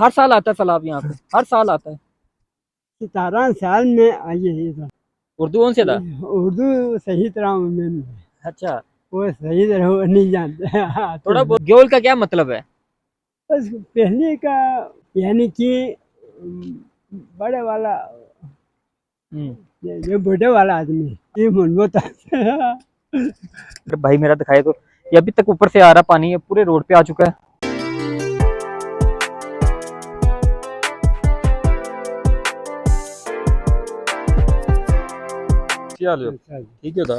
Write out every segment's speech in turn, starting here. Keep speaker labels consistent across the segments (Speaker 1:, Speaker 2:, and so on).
Speaker 1: हर साल आता है सैलाब यहाँ पे, हर साल आता है।
Speaker 2: 17 साल में आई है इधर।
Speaker 1: उर्दू कौन से था?
Speaker 2: उर्दू सही तरह में
Speaker 1: अच्छा,
Speaker 2: वो सही तरह वो नहीं जानते
Speaker 1: थोड़ा बहुत। ग्योल का क्या मतलब है?
Speaker 2: बस पहले का यानी कि बड़े वाला
Speaker 1: हम्म।
Speaker 2: ये बूढ़े वाला आदमी ये मन होता
Speaker 1: अरे भाई मेरा दिखाए तो, ये अभी तक ऊपर से आ रहा पानी, ये पूरे रोड पे आ चुका है। ठीक है था।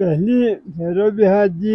Speaker 2: पहली नैरोबी हाजी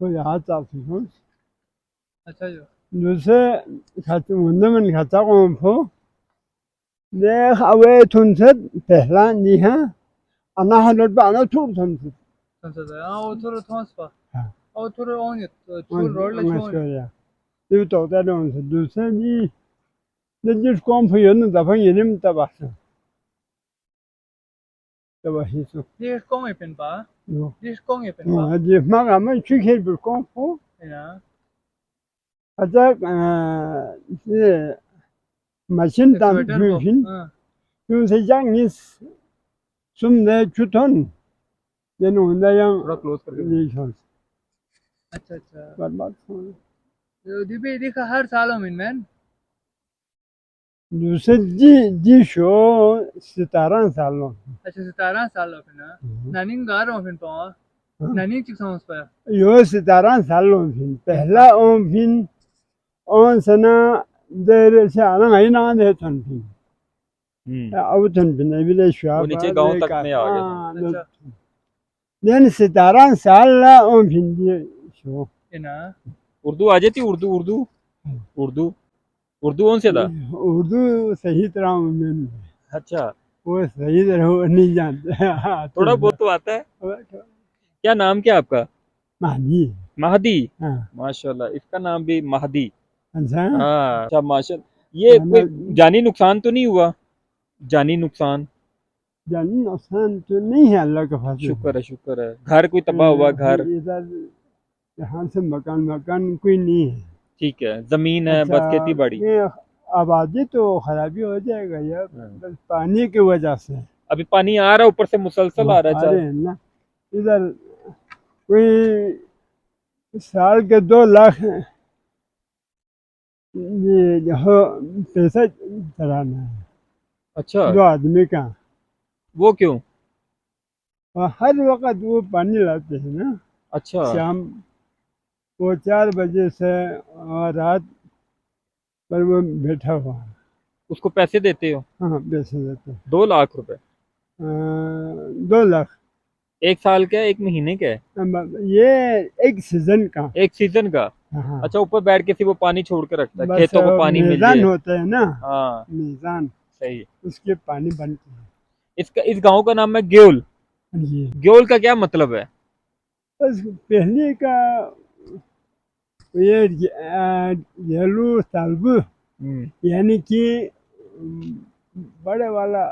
Speaker 2: कोई हाथ आप
Speaker 3: अच्छा जो
Speaker 2: दूसरे खाते मुंडे में खाता कौन फो देख अवे तुमसे पहला नहीं है अना हलत बाना चूर तुमसे
Speaker 3: संसद है हाँ उधर थॉमस पा
Speaker 2: हाँ
Speaker 3: उधर ऑन ये चूल रोड ले चूल
Speaker 2: ये तो होता है उनसे दूसरे जी जिस कौन फो ये ना दफा ये नहीं तबाह तबाही सो
Speaker 3: ये कौन है पिन पा
Speaker 2: यो
Speaker 3: ये कौन है पिन पा
Speaker 2: जी मगर मैं चुके बिल कौन फो
Speaker 3: है ना
Speaker 2: अच्छा ये मशीन दाम फिर
Speaker 3: हाँ
Speaker 2: यूं से जाएंगे सुनने चुटन ये नूंदा yang
Speaker 1: थोड़ा क्लोज करके
Speaker 2: नहीं
Speaker 3: अच्छा अच्छा
Speaker 2: बर्बाद हो
Speaker 3: तो दिबे देखा हर सालों में मैन
Speaker 2: दूसरे जी जी शो 17 सालों
Speaker 3: अच्छा 17 सालों में ना नानिंग गार हो फिर पा नानिंग चिक समझ पाया
Speaker 2: यो 17 सालों फिर पहला ओम फिर ओन सना देर से आना नहीं ना दे थन फिर अब थन फिर नहीं ले शुआ
Speaker 1: वो नीचे गांव तक में आ गया।
Speaker 3: अच्छा
Speaker 2: लेकिन 17 साल ला ओम फिर जी शो
Speaker 3: है ना
Speaker 1: उर्दू आ जाती? उर्दू उर्दू उर्दू उर्दू कौन से था?
Speaker 2: उर्दू सही तरह में
Speaker 1: अच्छा,
Speaker 2: वो सही तरह वो नहीं जानते
Speaker 1: थोड़ा बहुत तो आता है। क्या नाम क्या आपका?
Speaker 2: महदी
Speaker 1: महदी।
Speaker 2: हाँ
Speaker 1: माशाल्लाह, इसका नाम भी महदी।
Speaker 2: अच्छा
Speaker 1: हाँ अच्छा, माशा। ये कोई जानी नुकसान तो नहीं हुआ? जानी नुकसान?
Speaker 2: जानी नुकसान तो नहीं है अल्लाह का फजल
Speaker 1: शुक्र है, शुक्र है। घर कोई तबाह हुआ? घर?
Speaker 2: इधर यहाँ से मकान मकान कोई नहीं है
Speaker 1: ठीक है, जमीन है
Speaker 2: अच्छा
Speaker 1: बस, खेती बाड़ी।
Speaker 2: ये आबादी तो खराबी हो जाएगा यार बस पानी की वजह से
Speaker 1: अभी पानी आ रहा है, ऊपर से मुसलसल आ रहा है
Speaker 2: आ रहे
Speaker 1: चार।
Speaker 2: हैं ना इधर कोई साल के 2 लाख ये जो पैसा चलाना है
Speaker 1: अच्छा,
Speaker 2: 2 आदमी का
Speaker 1: वो क्यों?
Speaker 2: और हर वक्त वो पानी लाते हैं ना
Speaker 1: अच्छा,
Speaker 2: शाम वो 4 बजे से और रात पर वो बैठा हुआ है
Speaker 1: उसको पैसे देते हो?
Speaker 2: हाँ पैसे देते हैं
Speaker 1: 2 लाख रुपए?
Speaker 2: 2 लाख
Speaker 1: एक साल का है, एक महीने का है?
Speaker 2: ये एक सीजन का
Speaker 1: एक सीजन का?
Speaker 2: हाँ
Speaker 1: अच्छा, ऊपर बैठ के फिर वो पानी छोड़ के रखता है,
Speaker 2: बस
Speaker 1: खेतों को पानी मिल
Speaker 2: मैदान
Speaker 1: जाए।
Speaker 2: होते हैं ना
Speaker 1: हाँ
Speaker 2: मैदान
Speaker 1: सही।
Speaker 2: उसके पानी बनते हैं
Speaker 1: इसका, इस गांव का नाम है ग्योल।
Speaker 2: ये
Speaker 1: ग्योल का क्या मतलब है?
Speaker 2: बस पहले का ये येलू तालबू यानी कि बड़े वाला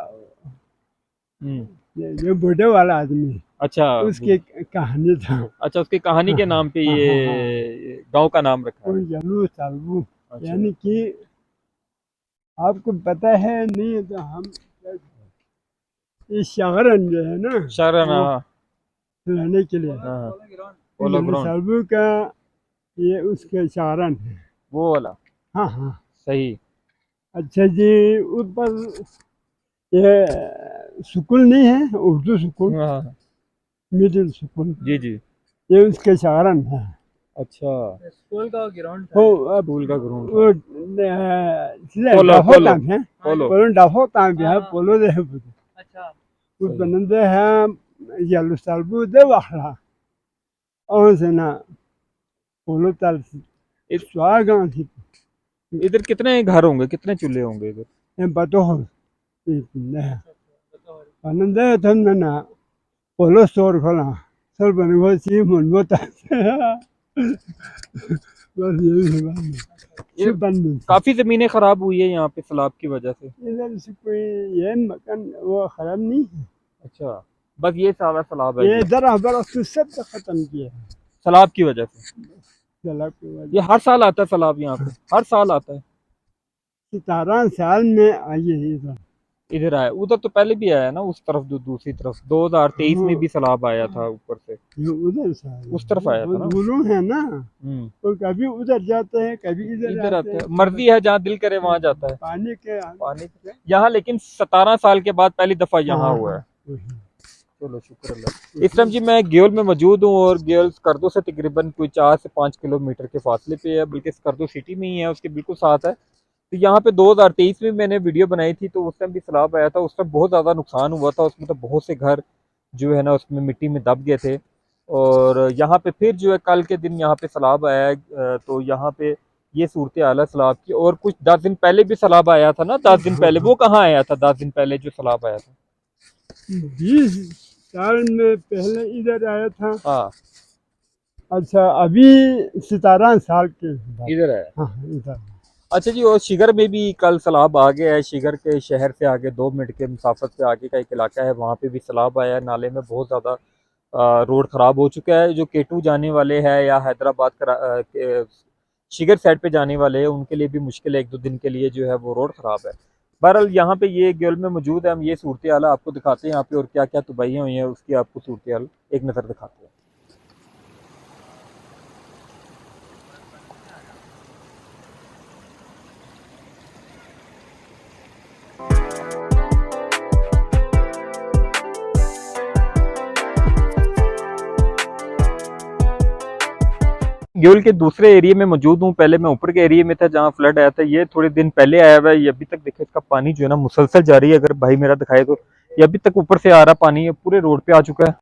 Speaker 1: हम्म।
Speaker 2: ये बूढ़े वाला आदमी
Speaker 1: अच्छा,
Speaker 2: उसकी कहानी था
Speaker 1: अच्छा, उसकी कहानी के नाम पे
Speaker 2: हाँ हाँ हाँ
Speaker 1: ये गांव का नाम रखा
Speaker 2: और
Speaker 1: है।
Speaker 2: येलू तालबू
Speaker 1: अच्छा,
Speaker 2: यानी कि आपको पता है नहीं तो हम ये शागरन जो है ना
Speaker 1: शाराना।
Speaker 2: वो रहने के लिए
Speaker 1: हाँ, पोलो
Speaker 2: येलू
Speaker 1: ग्राउंड,
Speaker 2: तालबू का ये उसके शागरन है
Speaker 1: वो वाला।
Speaker 2: हाँ हाँ
Speaker 1: सही।
Speaker 2: अच्छा जी ऊपर ये स्कूल नहीं है उर्दू स्कूल
Speaker 1: हाँ
Speaker 2: मिडिल स्कूल
Speaker 1: जी जी।
Speaker 2: ये उसके शागरन है
Speaker 1: अच्छा,
Speaker 3: स्कूल का ग्राउंड
Speaker 2: वो
Speaker 3: था
Speaker 1: स्कूल का ग्राउंड
Speaker 2: वो
Speaker 1: पोलो
Speaker 2: डाफो
Speaker 1: पोलो
Speaker 2: ताम है
Speaker 1: पोलो।
Speaker 2: पोलो डाफो ताम है
Speaker 3: हाँ।
Speaker 2: पोलो दे है
Speaker 3: अच्छा
Speaker 2: वो बनंदे है येलू तालबू दे वाखला और से ना पोलो ताल
Speaker 1: इस-
Speaker 2: स्वागत थी
Speaker 1: इधर कितने घर होंगे, कितने चूल्हे होंगे इधर?
Speaker 2: ये बतो हो ये बनंदे थन ना पोलो स्टोर खोला सर बने वो सी मन बोता बस यही है
Speaker 1: ये
Speaker 2: सब बंद
Speaker 1: काफी जमीनें खराब हुई है यहाँ पे सैलाब की वजह से।
Speaker 2: इधर से कोई ये मकान वो खराब नहीं है
Speaker 1: अच्छा, बस ये सारा सैलाब है
Speaker 2: ये
Speaker 1: जी।
Speaker 2: दरा बरा सब खत्म किया है
Speaker 1: सैलाब की वजह से।
Speaker 2: सैलाब की वजह
Speaker 1: ये हर साल आता है सैलाब यहाँ पे, हर साल आता है।
Speaker 2: से। 17 साल में आई है इधर।
Speaker 1: इधर आया, उधर तो पहले भी आया ना, उस तरफ जो दूसरी तरफ 2023 में भी सैलाब आया था ऊपर से,
Speaker 2: ये उधर से आई
Speaker 1: उस तरफ आया था ना।
Speaker 2: गुरु है ना,
Speaker 1: हम्म,
Speaker 2: तो कभी उधर जाते हैं कभी इधर
Speaker 1: इधर
Speaker 2: आते
Speaker 1: आता है,
Speaker 2: हैं।
Speaker 1: मर्जी है जहाँ दिल करे वहां जाता है
Speaker 2: पानी के
Speaker 1: पानी। यहाँ लेकिन 17 साल के बाद पहली दफा यहाँ
Speaker 2: हाँ,
Speaker 1: हुआ है।
Speaker 2: वही।
Speaker 1: चलो शुक्र अल्लाह। इस टाइम जी मैं ग्योल में मौजूद हूँ और ग्योल स्कर्दो से तकरीबन कोई 4 से 5 किलोमीटर के फासले पे है, बल्कि स्कर्दो सिटी में ही है, उसके बिल्कुल साथ है। तो यहाँ पे 2023 में मैंने वीडियो बनाई थी, तो उस टाइम भी सैलाब आया था, उस टाइम बहुत ज़्यादा नुकसान हुआ था, उसमें तो बहुत से घर जो है ना उसमें मिट्टी में दब गए थे। और यहाँ पे फिर जो है कल के दिन यहाँ पे सैलाब आया है, तो यहाँ पे ये सूरत हाल है सैलाब की। और कुछ 10 दिन पहले भी सैलाब आया था ना, 10 दिन पहले, वो कहाँ आया था 10 दिन पहले जो सैलाब आया था?
Speaker 2: 20 साल में पहले इधर आया था।
Speaker 1: हाँ
Speaker 2: अच्छा अभी 17 साल के बाद।
Speaker 1: इधर है।
Speaker 2: हाँ इधर।
Speaker 1: अच्छा जी, और शिगर में भी कल सैलाब आ गया है। शिगर के शहर से आगे 2 मिनट के मुसाफत पे आगे का एक इलाका है, वहाँ पे भी सैलाब आया है। नाले में बहुत ज़्यादा रोड ख़राब हो चुका है। जो केटू जाने वाले हैं या हैदराबाद शिगर साइड पे जाने वाले हैं, उनके लिए भी मुश्किल है, 1-2 दिन के लिए जो है वो रोड ख़राब है। बहरहाल यहाँ पे ये ग्योल में मौजूद है, हम ये सूरत हाल आपको दिखाते हैं यहाँ पे, और क्या क्या तबाहियाँ हुई हैं उसकी आपको सूरत हाल एक नज़र दिखाते हैं। ग्योल के दूसरे एरिया में मौजूद हूँ। पहले मैं ऊपर के एरिया में था जहाँ फ्लड आया था, ये थोड़े दिन पहले आया हुआ है। ये अभी तक देखो इसका पानी जो है ना मुसलसल जारी है। अगर भाई मेरा दिखाए तो ये अभी तक ऊपर से आ रहा पानी, ये पूरे रोड पे आ चुका है।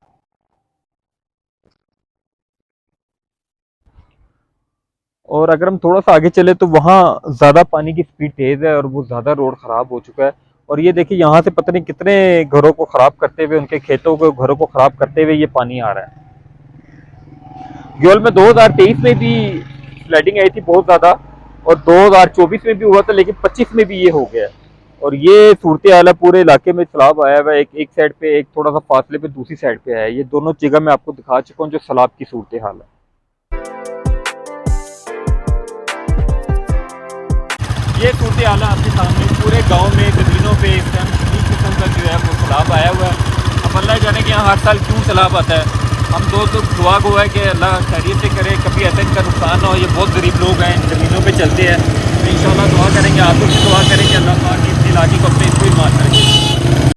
Speaker 1: और अगर हम थोड़ा सा आगे चले तो वहाँ ज्यादा पानी की स्पीड तेज है और वो ज्यादा रोड खराब हो चुका है। और ये देखिए यहाँ से पता नहीं कितने घरों को खराब करते हुए, उनके खेतों को घरों को खराब करते हुए ये पानी आ रहा है। ग्योल में 2023 में भी फ्लडिंग आई थी बहुत ज्यादा, और 2024 में भी हुआ था, लेकिन 25 में भी ये हो गया है। और ये सूरत हाल है, पूरे इलाके में सैलाब आया हुआ है। एक साइड पे, एक थोड़ा सा फासले पे दूसरी साइड पे है। ये दोनों जगह मैं आपको दिखा चुका हूँ जो सैलाब की सूरत हाल है। ये सूरत हाल है आपके सामने, पूरे गांव में जमीनों पे इस टाइम इस किस्म का जो है वो सैलाब आया हुआ है। अब अल्लाह जाने कि यहाँ हर साल क्यों सैलाब आता है। हम तो दुआ गो है कि अल्लाह खैरियत से करे, कभी ऐसा इनका नुकसान ना हो। ये बहुत गरीब लोग हैं, ज़मीनों पे चलते हैं। तो इंशाल्लाह दुआ करेंगे, आप लोग भी दुआ करेंगे अल्लाह पाक इस इलाके को अपने इसको ही मार करेंगे।